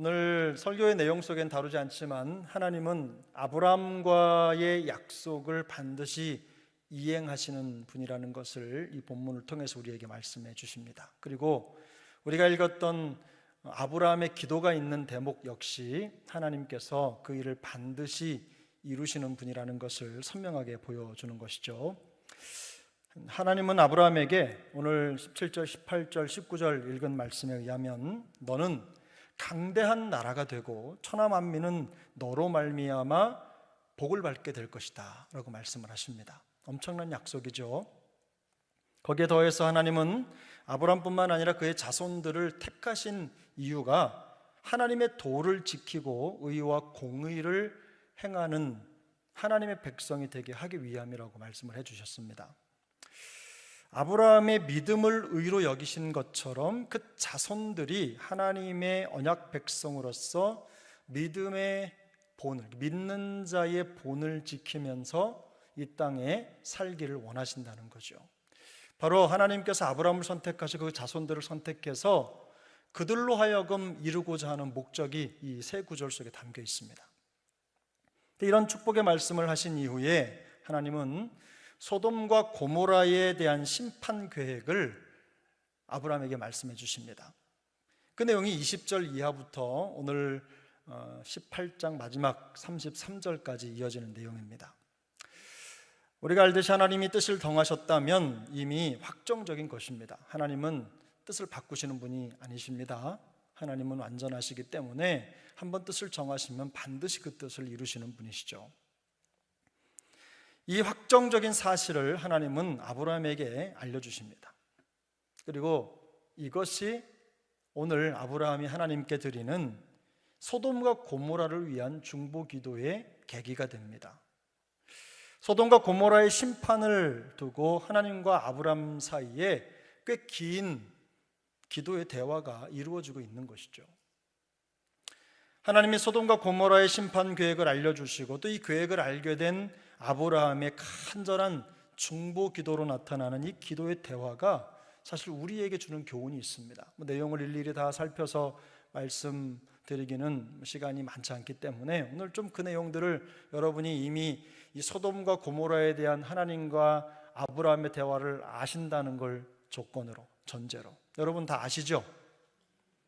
오늘 설교의 내용 속엔 다루지 않지만 하나님은 아브라함과의 약속을 반드시 이행하시는 분이라는 것을 이 본문을 통해서 우리에게 말씀해 주십니다. 그리고 우리가 읽었던 아브라함의 기도가 있는 대목 역시 하나님께서 그 일을 반드시 이루시는 분이라는 것을 선명하게 보여주는 것이죠. 하나님은 아브라함에게 오늘 17절, 18절, 19절 읽은 말씀에 의하면 너는 강대한 나라가 되고 천하 만민은 너로 말미암아 복을 받게 될 것이다 라고 말씀을 하십니다. 엄청난 약속이죠. 거기에 더해서 하나님은 아브라함뿐만 아니라 그의 자손들을 택하신 이유가 하나님의 도를 지키고 의와 공의를 행하는 하나님의 백성이 되게 하기 위함이라고 말씀을 해주셨습니다. 아브라함의 믿음을 의로 여기신 것처럼 그 자손들이 하나님의 언약 백성으로서 믿음의 본을, 믿는 자의 본을 지키면서 이 땅에 살기를 원하신다는 거죠. 바로 하나님께서 아브라함을 선택하시고 그 자손들을 선택해서 그들로 하여금 이루고자 하는 목적이 이 세 구절 속에 담겨 있습니다. 이런 축복의 말씀을 하신 이후에 하나님은 소돔과 고모라에 대한 심판 계획을 아브라함에게 말씀해 주십니다. 그 내용이 20절 이하부터 오늘 18장 마지막 33절까지 이어지는 내용입니다. 우리가 알듯이 하나님이 뜻을 정하셨다면 이미 확정적인 것입니다. 하나님은 뜻을 바꾸시는 분이 아니십니다. 하나님은 완전하시기 때문에 한번 뜻을 정하시면 반드시 그 뜻을 이루시는 분이시죠. 이 확정적인 사실을 하나님은 아브라함에게 알려주십니다. 그리고 이것이 오늘 아브라함이 하나님께 드리는 소돔과 고모라를 위한 중보기도의 계기가 됩니다. 소돔과 고모라의 심판을 두고 하나님과 아브라함 사이에 꽤 긴 기도의 대화가 이루어지고 있는 것이죠. 하나님이 소돔과 고모라의 심판 계획을 알려주시고 또 이 계획을 알게 된 아브라함의 간절한 중보 기도로 나타나는 이 기도의 대화가 사실 우리에게 주는 교훈이 있습니다. 내용을 일일이 다 살펴서 말씀드리기는 시간이 많지 않기 때문에 오늘 좀 그 내용들을 여러분이 이미 이 소돔과 고모라에 대한 하나님과 아브라함의 대화를 아신다는 걸 조건으로, 전제로 여러분 다 아시죠?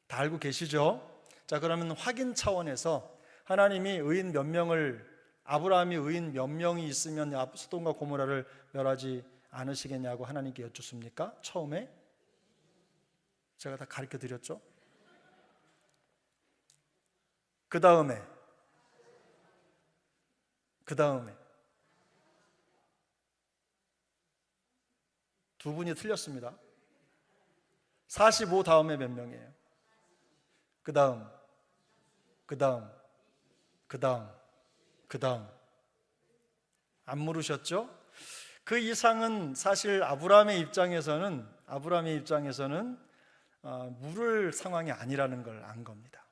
다 알고 계시죠? 자, 그러면 확인 차원에서 하나님이 의인 몇 명을, 아브라함이 의인 몇 명이 있으면 소돔과 고모라를 멸하지 않으시겠냐고 하나님께 여쭙습니까? 처음에 제가 다 가르쳐 드렸죠? 그 다음에 두 분이 틀렸습니다. 45 다음에 몇 명이에요? 그 다음 안 물으셨죠? 그 이상은 사실 아브라함의 입장에서는 물을 상황이 아니라는 걸 안 겁니다.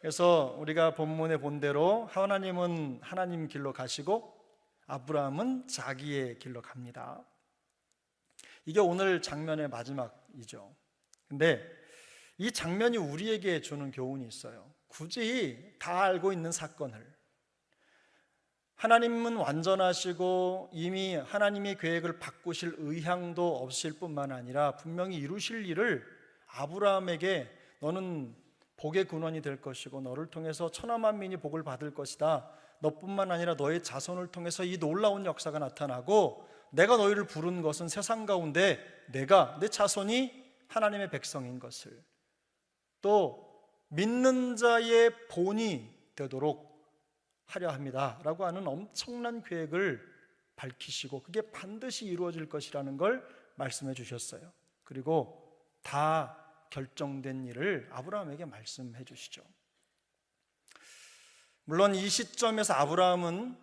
그래서 우리가 본문에 본 대로 하나님은 하나님 길로 가시고 아브라함은 자기의 길로 갑니다. 이게 오늘 장면의 마지막이죠. 근데 이 장면이 우리에게 주는 교훈이 있어요. 굳이 다 알고 있는 사건을 하나님은 완전하시고 이미 하나님의 계획을 바꾸실 의향도 없으실 뿐만 아니라 분명히 이루실 일을 아브라함에게 너는 복의 근원이 될 것이고 너를 통해서 천하 만민이 복을 받을 것이다. 너뿐만 아니라 너의 자손을 통해서 이 놀라운 역사가 나타나고 내가 너희를 부른 것은 세상 가운데 내 자손이 하나님의 백성인 것을 또 믿는 자의 본이 되도록 하려 합니다 라고 하는 엄청난 계획을 밝히시고 그게 반드시 이루어질 것이라는 걸 말씀해 주셨어요. 그리고 다 결정된 일을 아브라함에게 말씀해 주시죠. 물론 이 시점에서 아브라함은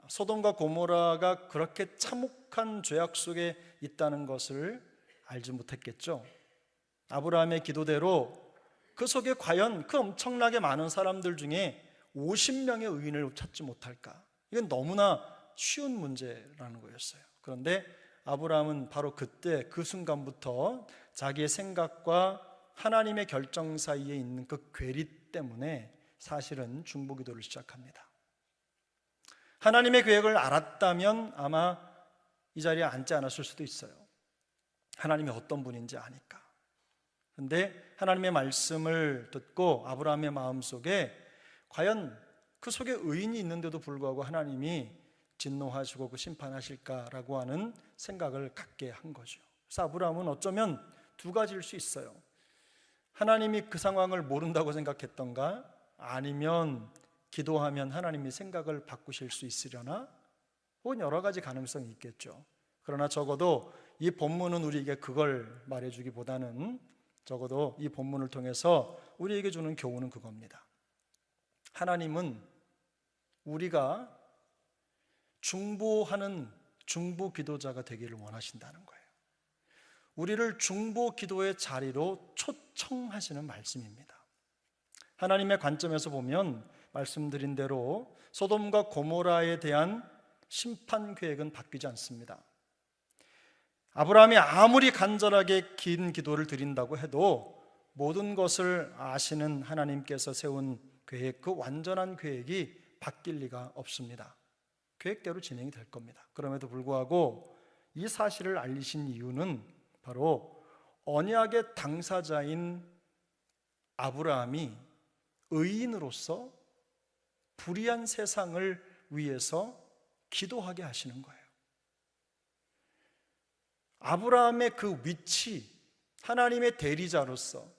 소돔과 고모라가 그렇게 참혹한 죄악 속에 있다는 것을 알지 못했겠죠. 아브라함의 기도대로 그 속에 과연 그 엄청나게 많은 사람들 중에 50명의 의인을 찾지 못할까? 이건 너무나 쉬운 문제라는 거였어요. 그런데 아브라함은 바로 그때 그 순간부터 자기의 생각과 하나님의 결정 사이에 있는 그 괴리 때문에 사실은 중보기도를 시작합니다. 하나님의 계획을 알았다면 아마 이 자리에 앉지 않았을 수도 있어요. 하나님이 어떤 분인지 아니까. 그런데 하나님의 말씀을 듣고 아브라함의 마음속에 과연 그 속에 의인이 있는데도 불구하고 하나님이 진노하시고 그 심판하실까라고 하는 생각을 갖게 한 거죠. 그래서 아브라함은 어쩌면 두 가지일 수 있어요. 하나님이 그 상황을 모른다고 생각했던가, 아니면 기도하면 하나님이 생각을 바꾸실 수 있으려나, 혹은 여러 가지 가능성이 있겠죠. 그러나 적어도 이 본문은 우리에게 그걸 말해주기보다는 적어도 이 본문을 통해서 우리에게 주는 교훈은 그겁니다. 하나님은 우리가 중보하는 중보 기도자가 되기를 원하신다는 거예요. 우리를 중보 기도의 자리로 초청하시는 말씀입니다. 하나님의 관점에서 보면 말씀드린 대로 소돔과 고모라에 대한 심판 계획은 바뀌지 않습니다. 아브라함이 아무리 간절하게 긴 기도를 드린다고 해도 모든 것을 아시는 하나님께서 세운 계획, 그 완전한 계획이 바뀔 리가 없습니다. 계획대로 진행이 될 겁니다. 그럼에도 불구하고 이 사실을 알리신 이유는 바로 언약의 당사자인 아브라함이 의인으로서 불의한 세상을 위해서 기도하게 하시는 거예요. 아브라함의 그 위치, 하나님의 대리자로서,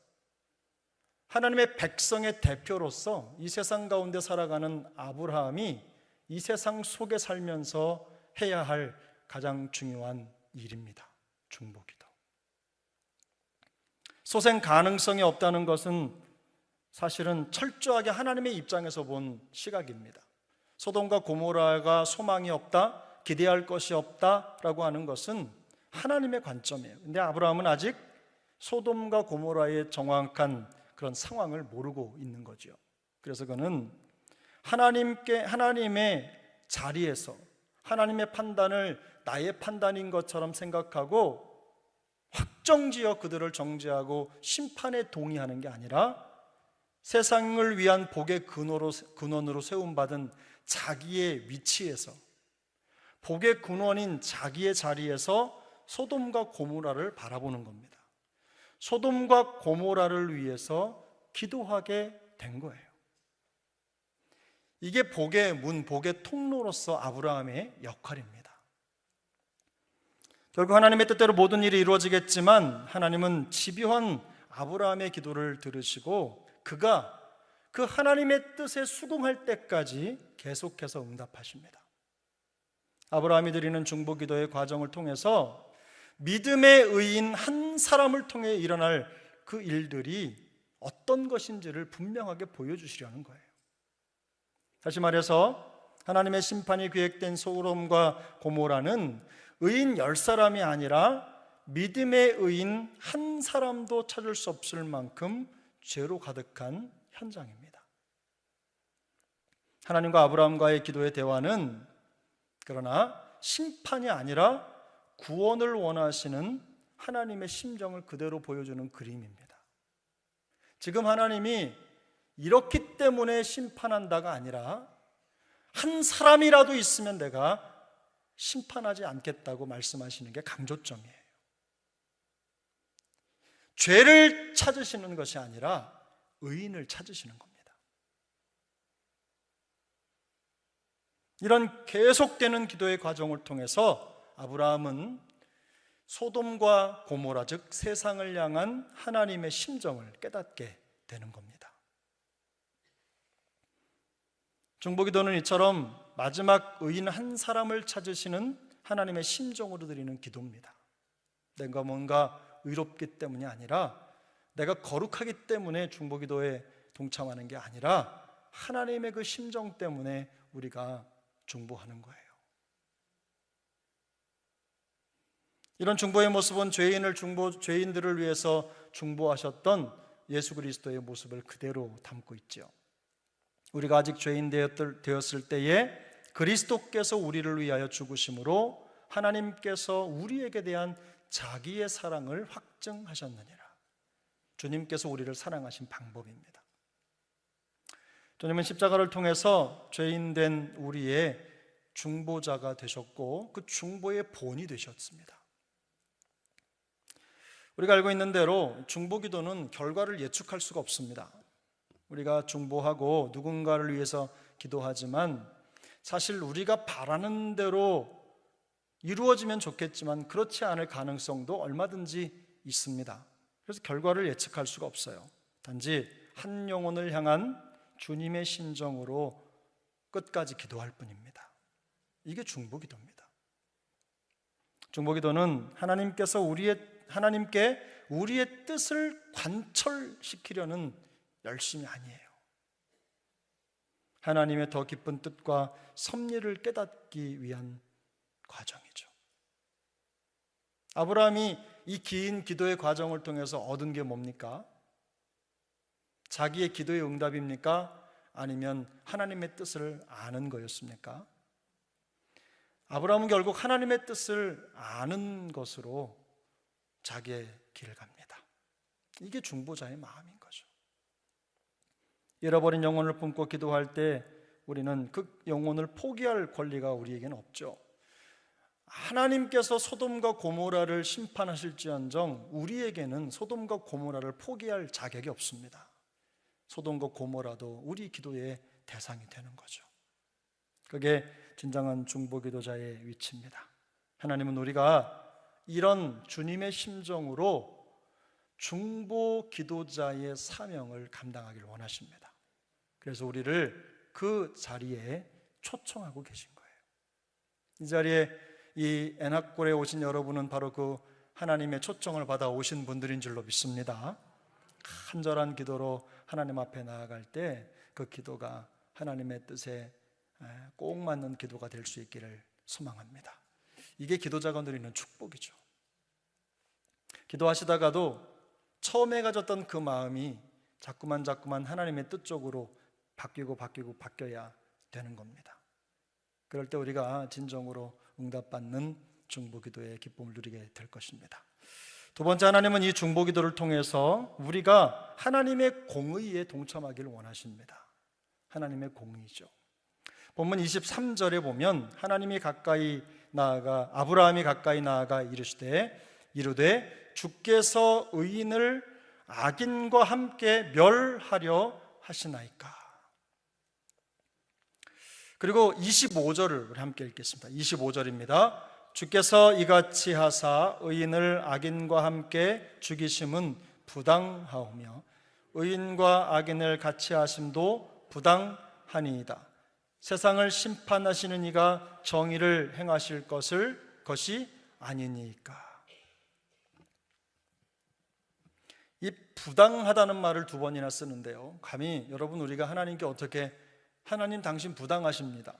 하나님의 백성의 대표로서 이 세상 가운데 살아가는 아브라함이 이 세상 속에 살면서 해야 할 가장 중요한 일입니다. 중보기도. 소생 가능성이 없다는 것은 사실은 철저하게 하나님의 입장에서 본 시각입니다. 소돔과 고모라가 소망이 없다, 기대할 것이 없다라고 하는 것은 하나님의 관점이에요. 근데 아브라함은 아직 소돔과 고모라의 정확한 그런 상황을 모르고 있는 거죠. 그래서 그는 하나님의 자리에서 하나님의 판단을 나의 판단인 것처럼 생각하고 확정지어 그들을 정죄하고 심판에 동의하는 게 아니라 세상을 위한 복의 근원으로 세움받은 자기의 위치에서, 복의 근원인 자기의 자리에서 소돔과 고모라를 바라보는 겁니다. 소돔과 고모라를 위해서 기도하게 된 거예요. 이게 복의 문, 복의 통로로서 아브라함의 역할입니다. 결국 하나님의 뜻대로 모든 일이 이루어지겠지만 하나님은 집요한 아브라함의 기도를 들으시고 그가 그 하나님의 뜻에 수긍할 때까지 계속해서 응답하십니다. 아브라함이 드리는 중보기도의 과정을 통해서 믿음의 의인 한 사람을 통해 일어날 그 일들이 어떤 것인지를 분명하게 보여주시려는 거예요. 다시 말해서 하나님의 심판이 계획된 소돔과 고모라는 의인 10사람이 아니라 믿음의 의인 한 사람도 찾을 수 없을 만큼 죄로 가득한 현장입니다. 하나님과 아브라함과의 기도의 대화는 그러나 심판이 아니라 구원을 원하시는 하나님의 심정을 그대로 보여주는 그림입니다. 지금 하나님이 이렇기 때문에 심판한다가 아니라 한 사람이라도 있으면 내가 심판하지 않겠다고 말씀하시는 게 강조점이에요. 죄를 찾으시는 것이 아니라 의인을 찾으시는 겁니다. 이런 계속되는 기도의 과정을 통해서 아브라함은 소돔과 고모라, 즉 세상을 향한 하나님의 심정을 깨닫게 되는 겁니다. 중보기도는 이처럼 마지막 의인 한 사람을 찾으시는 하나님의 심정으로 드리는 기도입니다. 내가 뭔가 의롭기 때문이 아니라, 내가 거룩하기 때문에 중보기도에 동참하는 게 아니라 하나님의 그 심정 때문에 우리가 중보하는 거예요. 이런 중보의 모습은 죄인들을 위해서 중보하셨던 예수 그리스도의 모습을 그대로 담고 있죠. 우리가 아직 죄인 되었을 때에 그리스도께서 우리를 위하여 죽으심으로 하나님께서 우리에게 대한 자기의 사랑을 확증하셨느니라. 주님께서 우리를 사랑하신 방법입니다. 주님은 십자가를 통해서 죄인된 우리의 중보자가 되셨고 그 중보의 본이 되셨습니다. 우리가 알고 있는 대로 중보기도는 결과를 예측할 수가 없습니다. 우리가 중보하고 누군가를 위해서 기도하지만 사실 우리가 바라는 대로 이루어지면 좋겠지만 그렇지 않을 가능성도 얼마든지 있습니다. 그래서 결과를 예측할 수가 없어요. 단지 한 영혼을 향한 주님의 심정으로 끝까지 기도할 뿐입니다. 이게 중보기도입니다. 중보기도는 하나님께 우리의 뜻을 관철시키려는 열심이 아니에요. 하나님의 더 깊은 뜻과 섭리를 깨닫기 위한 과정이죠. 아브라함이 이 긴 기도의 과정을 통해서 얻은 게 뭡니까? 자기의 기도의 응답입니까? 아니면 하나님의 뜻을 아는 거였습니까? 아브라함은 결국 하나님의 뜻을 아는 것으로 자기의 길을 갑니다. 이게 중보자의 마음인 거죠. 잃어버린 영혼을 품고 기도할 때 우리는 그 영혼을 포기할 권리가 우리에게는 없죠. 하나님께서 소돔과 고모라를 심판하실지언정 우리에게는 소돔과 고모라를 포기할 자격이 없습니다. 소돔과 고모라도 우리 기도의 대상이 되는 거죠. 그게 진정한 중보기도자의 위치입니다. 하나님은 우리가 이런 주님의 심정으로 중보기도자의 사명을 감당하기를 원하십니다. 그래서 우리를 그 자리에 초청하고 계신 거예요. 이 자리에 이 에낙골에 오신 여러분은 바로 그 하나님의 초청을 받아 오신 분들인 줄로 믿습니다. 간절한 기도로 하나님 앞에 나아갈 때 그 기도가 하나님의 뜻에 꼭 맞는 기도가 될 수 있기를 소망합니다. 이게 기도자가 누리는 축복이죠. 기도하시다가도 처음에 가졌던 그 마음이 자꾸만 하나님의 뜻 쪽으로 바뀌어야 되는 겁니다. 그럴 때 우리가 진정으로 응답받는 중보기도의 기쁨을 누리게 될 것입니다. 두 번째, 하나님은 이 중보기도를 통해서 우리가 하나님의 공의에 동참하기를 원하십니다. 하나님의 공의죠. 본문 23절에 보면 아브라함이 가까이 나아가 이르되 주께서 의인을 악인과 함께 멸하려 하시나이까. 그리고 25절을 우리 함께 읽겠습니다. 25절입니다. 주께서 이같이 하사 의인을 악인과 함께 죽이심은 부당하오며 의인과 악인을 같이 하심도 부당하니이다. 세상을 심판하시는 이가 정의를 행하실 것이 아니니까. 이 부당하다는 말을 두 번이나 쓰는데요, 감히 여러분 우리가 하나님께 어떻게 하나님 당신 부당하십니다,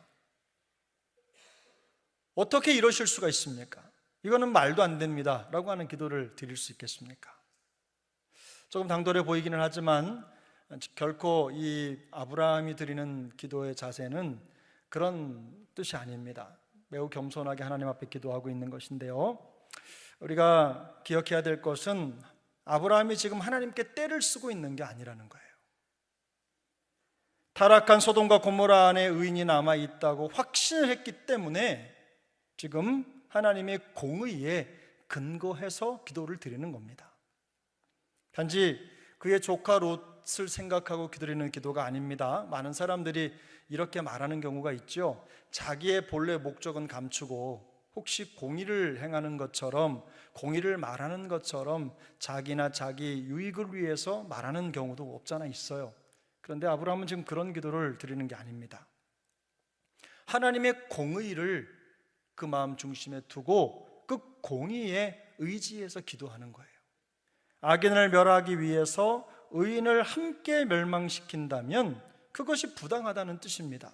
어떻게 이러실 수가 있습니까? 이거는 말도 안 됩니다 라고 하는 기도를 드릴 수 있겠습니까? 조금 당돌해 보이기는 하지만 결코 이 아브라함이 드리는 기도의 자세는 그런 뜻이 아닙니다. 매우 겸손하게 하나님 앞에 기도하고 있는 것인데요, 우리가 기억해야 될 것은 아브라함이 지금 하나님께 떼를 쓰고 있는 게 아니라는 거예요. 타락한 소돔과 고모라 안에 의인이 남아있다고 확신을 했기 때문에 지금 하나님의 공의에 근거해서 기도를 드리는 겁니다. 단지 그의 조카 롯을 생각하고 기도드리는 기도가 아닙니다. 많은 사람들이 이렇게 말하는 경우가 있죠. 자기의 본래 목적은 감추고 혹시 공의를 행하는 것처럼, 공의를 말하는 것처럼 자기나 자기 유익을 위해서 말하는 경우도 없잖아 있어요. 그런데 아브라함은 지금 그런 기도를 드리는 게 아닙니다. 하나님의 공의를 그 마음 중심에 두고 그 공의에 의지해서 기도하는 거예요. 악인을 멸하기 위해서 의인을 함께 멸망시킨다면 그것이 부당하다는 뜻입니다.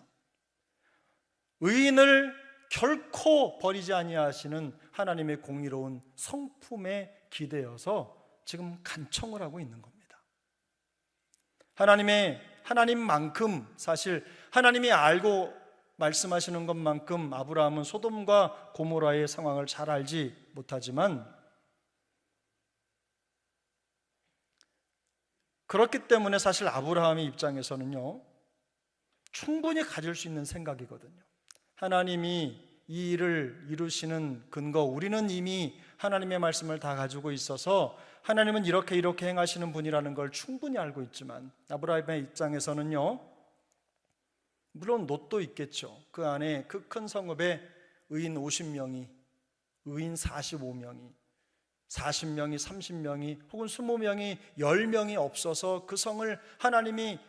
의인을 결코 버리지 아니하시는 하나님의 공의로운 성품에 기대어서 지금 간청을 하고 있는 겁니다. 하나님만큼, 사실 하나님이 알고 말씀하시는 것만큼 아브라함은 소돔과 고모라의 상황을 잘 알지 못하지만 그렇기 때문에 사실 아브라함의 입장에서는요, 충분히 가질 수 있는 생각이거든요. 하나님이 이 일을 이루시는 근거, 우리는 이미 하나님의 말씀을 다 가지고 있어서 하나님은 이렇게 행하시는 분이라는 걸 충분히 알고 있지만, 아브라함의 입장에서는요, 물론 롯도 있겠죠. 그 안에 그 큰 성읍에 의인 50명이, 의인 45명이, 40명이, 30명이 혹은 20명이, 10명이 없어서 그 성을 하나님이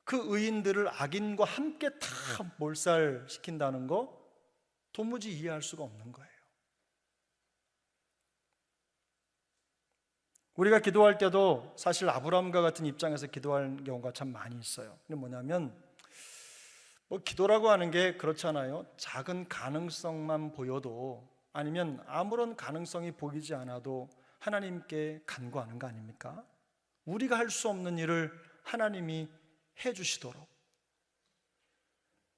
그 의인들을 악인과 함께 다 몰살시킨다는 거 도무지 이해할 수가 없는 거예요. 우리가 기도할 때도 사실 아브라함과 같은 입장에서 기도할 경우가 참 많이 있어요. 근데 뭐냐면 기도라고 하는 게 그렇잖아요. 작은 가능성만 보여도, 아니면 아무런 가능성이 보이지 않아도 하나님께 간구하는 거 아닙니까? 우리가 할 수 없는 일을 하나님이 해주시도록,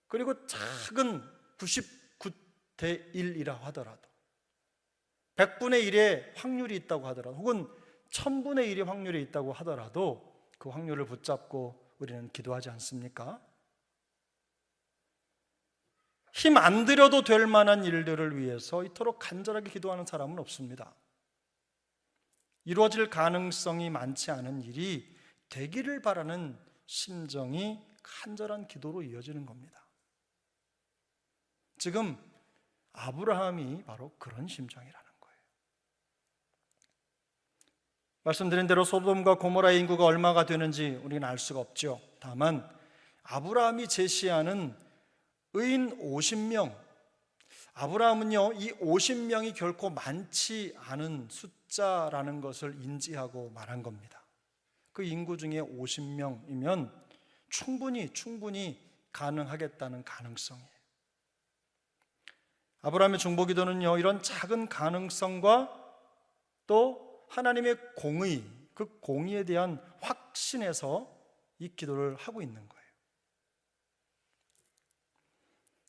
그리고 작은 99대 1이라 하더라도, 100분의 1의 확률이 있다고 하더라도, 혹은 1000분의 1의 확률이 있다고 하더라도 그 확률을 붙잡고 우리는 기도하지 않습니까? 힘 안 들여도 될 만한 일들을 위해서 이토록 간절하게 기도하는 사람은 없습니다. 이루어질 가능성이 많지 않은 일이 되기를 바라는 심정이 간절한 기도로 이어지는 겁니다. 지금 아브라함이 바로 그런 심정이라는 거예요. 말씀드린 대로 소돔과 고모라의 인구가 얼마가 되는지 우리는 알 수가 없죠. 다만 아브라함이 제시하는 의인 50명, 아브라함은요, 이 50명이 결코 많지 않은 숫자라는 것을 인지하고 말한 겁니다. 그 인구 중에 50명이면 충분히 가능하겠다는 가능성이에요. 아브라함의 중보기도는요, 이런 작은 가능성과 또 하나님의 공의, 그 공의에 대한 확신에서 이 기도를 하고 있는 거예요.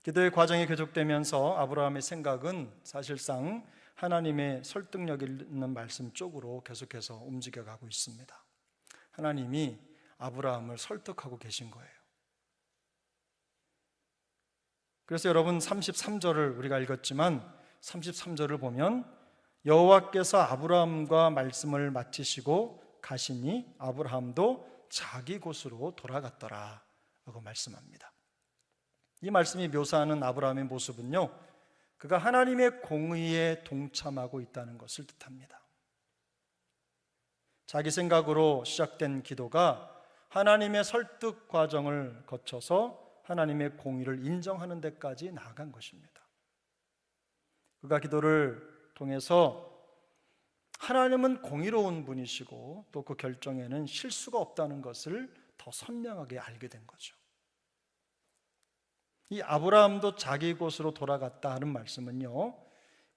기도의 과정이 계속되면서 아브라함의 생각은 사실상 하나님의 설득력 있는 말씀 쪽으로 계속해서 움직여가고 있습니다. 하나님이 아브라함을 설득하고 계신 거예요. 그래서 여러분 33절을 우리가 읽었지만 33절을 보면 여호와께서 아브라함과 말씀을 마치시고 가시니 아브라함도 자기 곳으로 돌아갔더라 라고 말씀합니다. 이 말씀이 묘사하는 아브라함의 모습은요, 그가 하나님의 공의에 동참하고 있다는 것을 뜻합니다. 자기 생각으로 시작된 기도가 하나님의 설득 과정을 거쳐서 하나님의 공의를 인정하는 데까지 나아간 것입니다. 그가 기도를 통해서 하나님은 공의로운 분이시고 또 그 결정에는 실수가 없다는 것을 더 선명하게 알게 된 거죠. 이 아브라함도 자기 곳으로 돌아갔다 하는 말씀은요,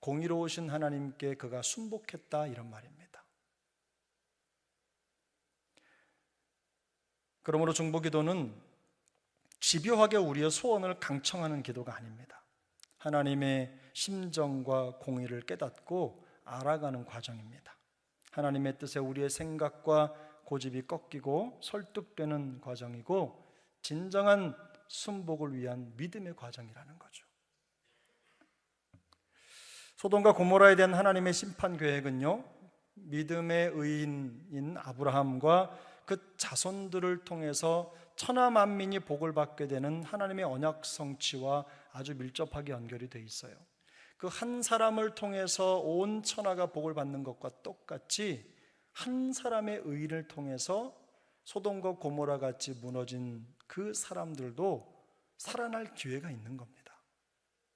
공의로우신 하나님께 그가 순복했다 이런 말입니다. 그러므로 중보기도는 집요하게 우리의 소원을 강청하는 기도가 아닙니다. 하나님의 심정과 공의를 깨닫고 알아가는 과정입니다. 하나님의 뜻에 우리의 생각과 고집이 꺾이고 설득되는 과정이고 진정한 순복을 위한 믿음의 과정이라는 거죠. 소돔과 고모라에 대한 하나님의 심판 계획은요, 믿음의 의인인 아브라함과 그 자손들을 통해서 천하 만민이 복을 받게 되는 하나님의 언약 성취와 아주 밀접하게 연결이 돼 있어요. 그 한 사람을 통해서 온 천하가 복을 받는 것과 똑같이 한 사람의 의를 통해서 소돔과 고모라 같이 무너진 그 사람들도 살아날 기회가 있는 겁니다.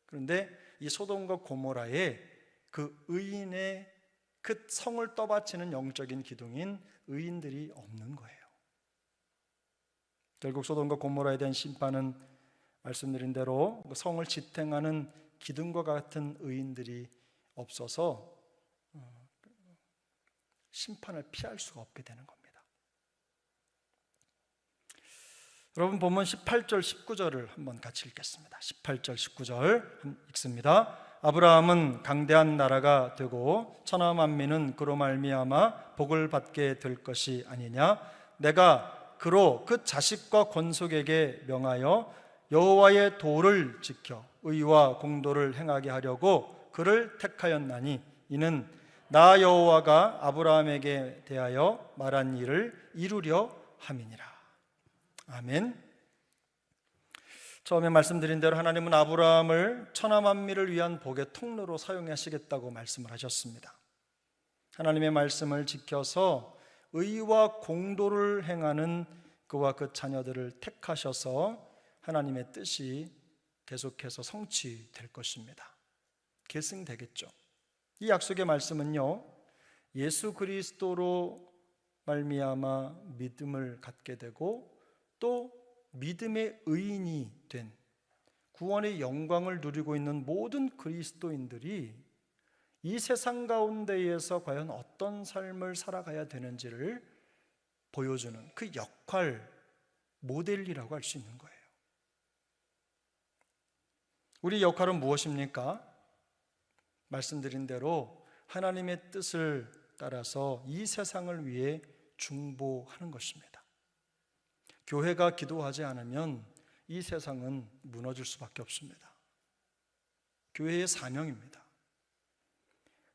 그런데 이 소돔과 고모라의 그 의인의 그 성을 떠받치는 영적인 기둥인 의인들이 없는 거예요. 결국 소돔과 고모라에 대한 심판은 말씀드린 대로 성을 지탱하는 기둥과 같은 의인들이 없어서 심판을 피할 수가 없게 되는 겁니다. 여러분 본문 18절 19절을 한번 같이 읽겠습니다. 18절 19절 읽습니다. 아브라함은 강대한 나라가 되고 천하 만민은 그로 말미암아 복을 받게 될 것이 아니냐. 내가 그로 그 자식과 권속에게 명하여 여호와의 도를 지켜 의와 공도를 행하게 하려고 그를 택하였나니 이는 나 여호와가 아브라함에게 대하여 말한 일을 이루려 함이니라. 아멘. 처음에 말씀드린 대로 하나님은 아브라함을 천하 만민을 위한 복의 통로로 사용하시겠다고 말씀을 하셨습니다. 하나님의 말씀을 지켜서 의와 공도를 행하는 그와 그 자녀들을 택하셔서 하나님의 뜻이 계속해서 성취될 것입니다. 계승되겠죠. 이 약속의 말씀은요, 예수 그리스도로 말미암아 믿음을 갖게 되고 또 믿음의 의인이 된 구원의 영광을 누리고 있는 모든 그리스도인들이 이 세상 가운데에서 과연 어떤 삶을 살아가야 되는지를 보여주는 그 역할, 모델이라고 할 수 있는 거예요. 우리 역할은 무엇입니까? 말씀드린 대로 하나님의 뜻을 따라서 이 세상을 위해 중보하는 것입니다. 교회가 기도하지 않으면 이 세상은 무너질 수밖에 없습니다. 교회의 사명입니다.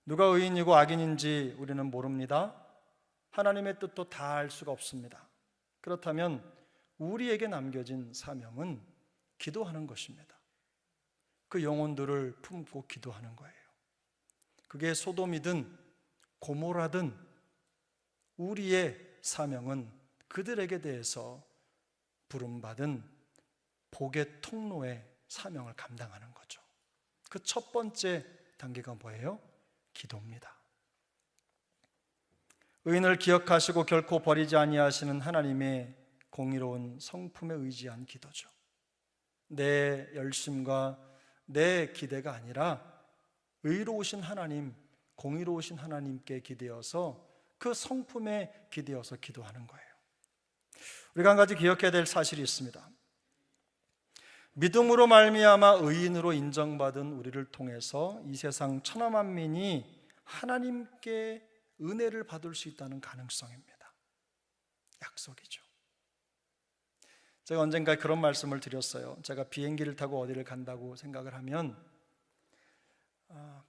누가 의인이고 악인인지 우리는 모릅니다. 하나님의 뜻도 다 알 수가 없습니다. 그렇다면 우리에게 남겨진 사명은 기도하는 것입니다. 그 영혼들을 품고 기도하는 거예요. 그게 소돔이든 고모라든 우리의 사명은 그들에게 대해서 부름받은 복의 통로의 사명을 감당하는 거죠. 그 첫 번째 단계가 뭐예요? 기도입니다. 의인을 기억하시고 결코 버리지 아니하시는 하나님의 공의로운 성품에 의지한 기도죠. 내 열심과 내 기대가 아니라 의로우신 하나님, 공의로우신 하나님께 기대어서 그 성품에 기대어서 기도하는 거예요. 우리가 한 가지 기억해야 될 사실이 있습니다. 믿음으로 말미암아 의인으로 인정받은 우리를 통해서 이 세상 천하 만민이 하나님께 은혜를 받을 수 있다는 가능성입니다. 약속이죠. 제가 언젠가 그런 말씀을 드렸어요. 제가 비행기를 타고 어디를 간다고 생각을 하면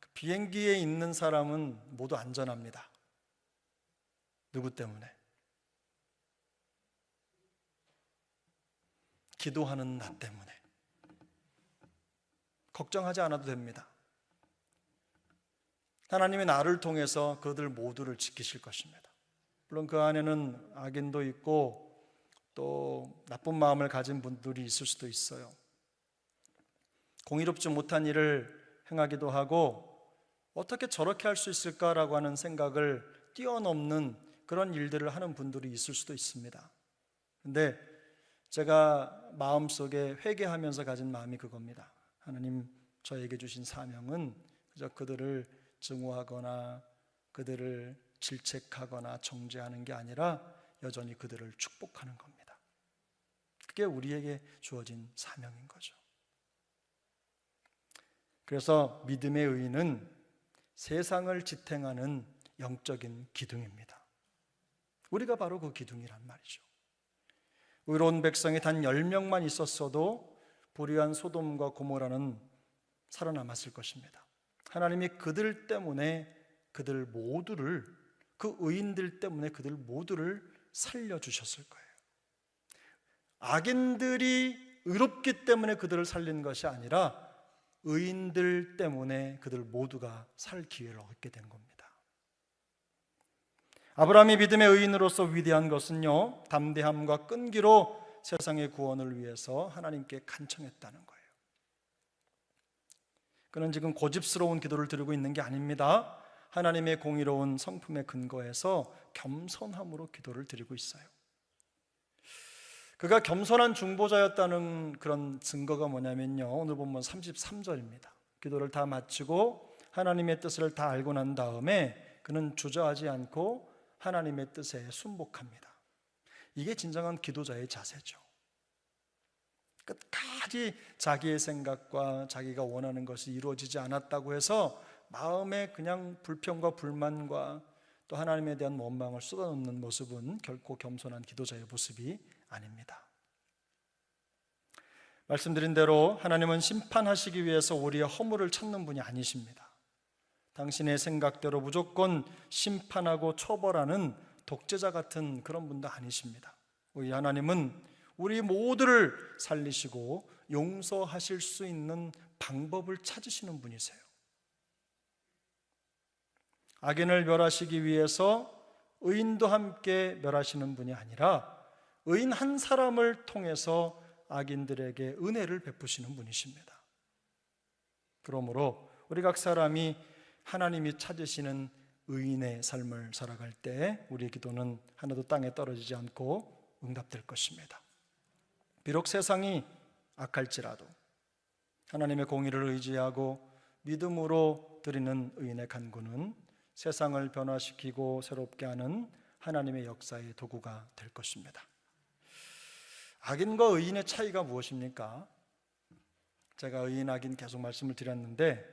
그 비행기에 있는 사람은 모두 안전합니다. 누구 때문에? 기도하는 나 때문에. 걱정하지 않아도 됩니다. 하나님이 나를 통해서 그들 모두를 지키실 것입니다. 물론 그 안에는 악인도 있고 또 나쁜 마음을 가진 분들이 있을 수도 있어요. 공의롭지 못한 일을 행하기도 하고 어떻게 저렇게 할 수 있을까라고 하는 생각을 뛰어넘는 그런 일들을 하는 분들이 있을 수도 있습니다. 근데 제가 마음속에 회개하면서 가진 마음이 그겁니다. 하나님, 저에게 주신 사명은 그저 그들을 증오하거나 그들을 질책하거나 정죄하는 게 아니라 여전히 그들을 축복하는 겁니다. 그게 우리에게 주어진 사명인 거죠. 그래서 믿음의 의인은 세상을 지탱하는 영적인 기둥입니다. 우리가 바로 그 기둥이란 말이죠. 의로운 백성이 단 10명만 있었어도 불의한 소돔과 고모라는 살아남았을 것입니다. 하나님이 그들 때문에 그들 모두를, 그 의인들 때문에 그들 모두를 살려주셨을 거예요. 악인들이 의롭기 때문에 그들을 살린 것이 아니라 의인들 때문에 그들 모두가 살 기회를 얻게 된 겁니다. 아브라함이 믿음의 의인으로서 위대한 것은요, 담대함과 끈기로 세상의 구원을 위해서 하나님께 간청했다는 거예요. 그는 지금 고집스러운 기도를 드리고 있는 게 아닙니다. 하나님의 공의로운 성품에 근거해서 겸손함으로 기도를 드리고 있어요. 그가 겸손한 중보자였다는 그런 증거가 뭐냐면요, 오늘 본문 33절입니다. 기도를 다 마치고 하나님의 뜻을 다 알고 난 다음에 그는 주저하지 않고 하나님의 뜻에 순복합니다. 이게 진정한 기도자의 자세죠. 끝까지 자기의 생각과 자기가 원하는 것이 이루어지지 않았다고 해서 마음에 그냥 불평과 불만과 또 하나님에 대한 원망을 쏟아놓는 모습은 결코 겸손한 기도자의 모습이 아닙니다. 말씀드린 대로 하나님은 심판하시기 위해서 우리의 허물을 찾는 분이 아니십니다. 당신의 생각대로 무조건 심판하고 처벌하는 독재자 같은 그런 분도 아니십니다. 우리 하나님은 우리 모두를 살리시고 용서하실 수 있는 방법을 찾으시는 분이세요. 악인을 멸하시기 위해서 의인도 함께 멸하시는 분이 아니라 의인 한 사람을 통해서 악인들에게 은혜를 베푸시는 분이십니다. 그러므로 우리 각 사람이 하나님이 찾으시는 의인의 삶을 살아갈 때 우리의 기도는 하나도 땅에 떨어지지 않고 응답될 것입니다. 비록 세상이 악할지라도 하나님의 공의를 의지하고 믿음으로 드리는 의인의 간구는 세상을 변화시키고 새롭게 하는 하나님의 역사의 도구가 될 것입니다. 악인과 의인의 차이가 무엇입니까? 제가 의인, 악인 계속 말씀을 드렸는데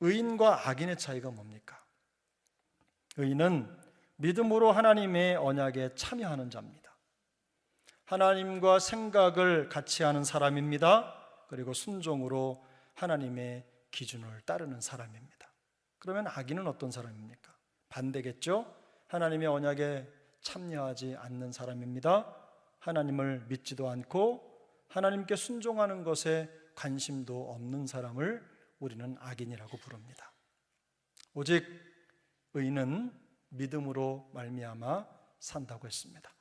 의인과 악인의 차이가 뭡니까? 의인은 믿음으로 하나님의 언약에 참여하는 자입니다. 하나님과 생각을 같이 하는 사람입니다. 그리고 순종으로 하나님의 기준을 따르는 사람입니다. 그러면 악인은 어떤 사람입니까? 반대겠죠? 하나님의 언약에 참여하지 않는 사람입니다. 하나님을 믿지도 않고 하나님께 순종하는 것에 관심도 없는 사람을 우리는 악인이라고 부릅니다. 오직 의인은 믿음으로 말미암아 산다고 했습니다.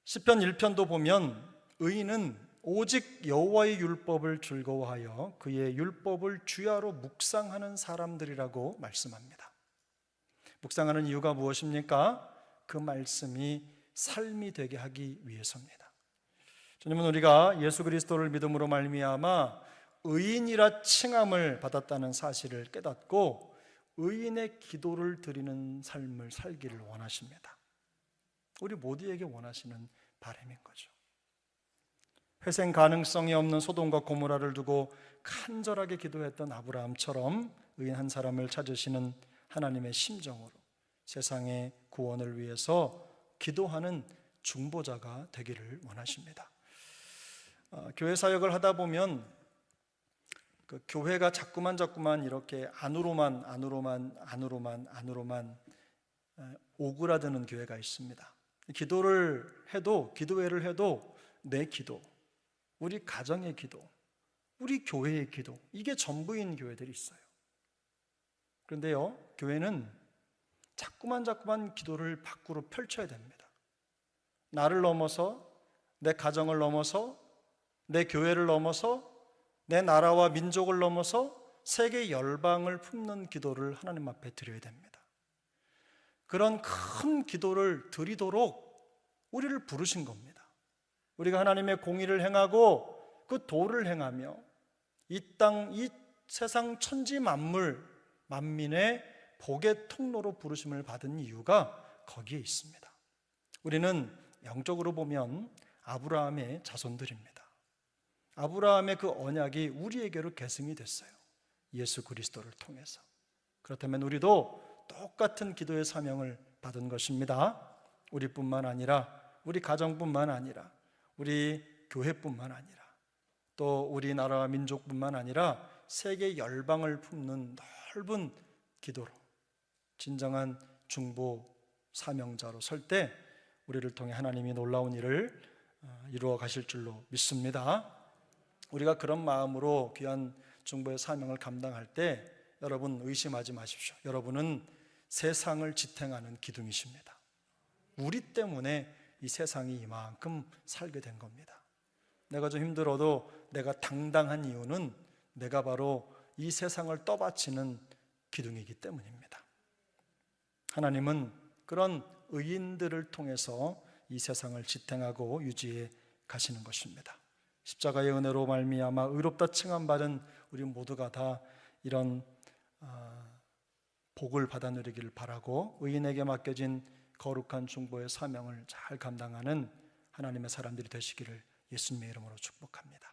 시편 1편도 보면 의인은 오직 여호와의 율법을 즐거워하여 그의 율법을 주야로 묵상하는 사람들이라고 말씀합니다. 묵상하는 이유가 무엇입니까? 그 말씀이 삶이 되게 하기 위해서입니다. 주님은 우리가 예수 그리스도를 믿음으로 말미암아 의인이라 칭함을 받았다는 사실을 깨닫고 의인의 기도를 드리는 삶을 살기를 원하십니다. 우리 모두에게 원하시는 바람인 거죠. 회생 가능성이 없는 소돔과 고모라를 두고 간절하게 기도했던 아브라함처럼 의인 한 사람을 찾으시는 하나님의 심정으로 세상의 구원을 위해서 기도하는 중보자가 되기를 원하십니다. 교회 사역을 하다 보면 그 교회가 자꾸만 이렇게 안으로만 오그라드는 교회가 있습니다. 기도회를 해도 내 기도, 우리 가정의 기도, 우리 교회의 기도, 이게 전부인 교회들이 있어요. 그런데요, 교회는 자꾸만 기도를 밖으로 펼쳐야 됩니다. 나를 넘어서, 내 가정을 넘어서, 내 교회를 넘어서, 내 나라와 민족을 넘어서 세계 열방을 품는 기도를 하나님 앞에 드려야 됩니다. 그런 큰 기도를 드리도록 우리를 부르신 겁니다. 우리가 하나님의 공의를 행하고 그 도를 행하며 이 땅, 이 세상 천지 만민의 복의 통로로 부르심을 받은 이유가 거기에 있습니다. 우리는 영적으로 보면 아브라함의 자손들입니다. 아브라함의 그 언약이 우리에게로 계승이 됐어요. 예수 그리스도를 통해서. 그렇다면 우리도 똑같은 기도의 사명을 받은 것입니다. 우리뿐만 아니라, 우리 가정뿐만 아니라, 우리 교회뿐만 아니라, 또 우리나라와 민족뿐만 아니라 세계 열방을 품는 넓은 기도로 진정한 중보 사명자로 설 때 우리를 통해 하나님이 놀라운 일을 이루어 가실 줄로 믿습니다. 우리가 그런 마음으로 귀한 중보의 사명을 감당할 때 여러분 의심하지 마십시오. 여러분은 세상을 지탱하는 기둥이십니다. 우리 때문에 이 세상이 이만큼 살게 된 겁니다. 내가 좀 힘들어도 내가 당당한 이유는 내가 바로 이 세상을 떠받치는 기둥이기 때문입니다. 하나님은 그런 의인들을 통해서 이 세상을 지탱하고 유지해 가시는 것입니다. 십자가의 은혜로 말미암아 의롭다 칭함받은 우리 모두가 다 이런 복을 받아 누리기를 바라고 의인에게 맡겨진 거룩한 중보의 사명을 잘 감당하는 하나님의 사람들이 되시기를 예수님의 이름으로 축복합니다.